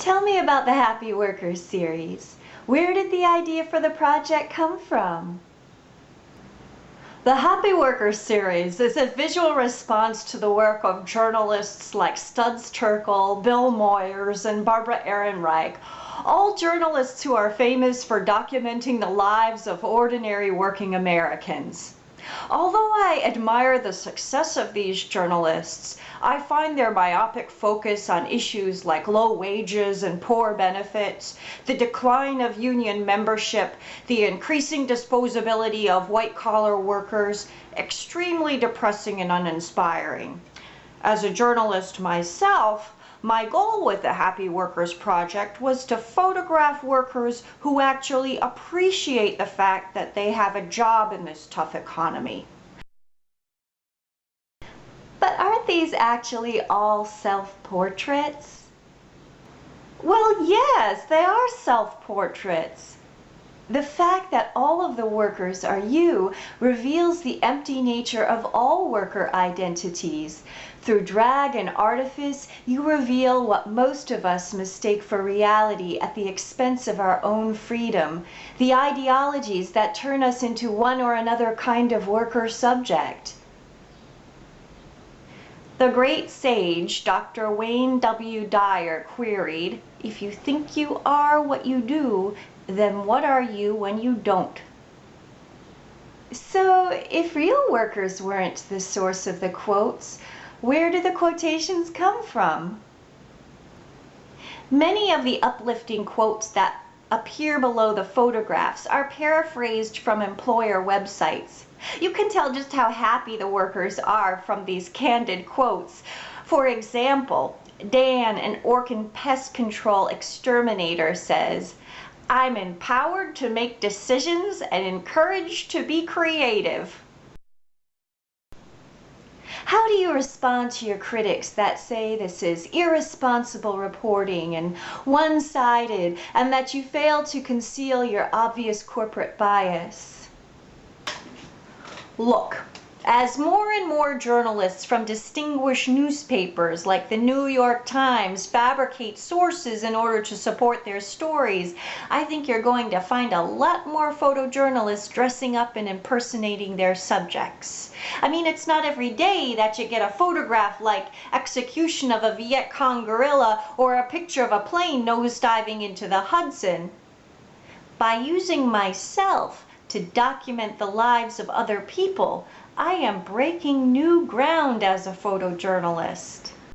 Tell me about the Happy Workers series. Where did the idea for the project come from? The Happy Workers series is a visual response to the work of journalists like Studs Terkel, Bill Moyers, and Barbara Ehrenreich, all journalists who are famous for documenting the lives of ordinary working Americans. Although I admire the success of these journalists, I find their myopic focus on issues like low wages and poor benefits, the decline of union membership, the increasing disposability of white-collar workers, extremely depressing and uninspiring. As a journalist myself, my goal with the Happy Workers Project was to photograph workers who actually appreciate the fact that they have a job in this tough economy. But aren't these actually all self-portraits? Well, yes, they are self-portraits. The fact that all of the workers are you reveals the empty nature of all worker identities. Through drag and artifice, you reveal what most of us mistake for reality at the expense of our own freedom, the ideologies that turn us into one or another kind of worker subject. The great sage, Dr. Wayne W. Dyer, queried, "If you think you are what you do, then what are you when you don't?" So, if real workers weren't the source of the quotes, where do the quotations come from? Many of the uplifting quotes that appear below the photographs are paraphrased from employer websites. You can tell just how happy the workers are from these candid quotes. For example, Dan, an Orkin pest control exterminator, says, "I'm empowered to make decisions and encouraged to be creative." How do you respond to your critics that say this is irresponsible reporting and one-sided, and that you fail to conceal your obvious corporate bias? Look, as more and more journalists from distinguished newspapers like the New York Times fabricate sources in order to support their stories, I think you're going to find a lot more photojournalists dressing up and impersonating their subjects. I mean, it's not every day that you get a photograph like execution of a Viet Cong guerrilla or a picture of a plane nosediving into the Hudson. By using myself to document the lives of other people, I am breaking new ground as a photojournalist.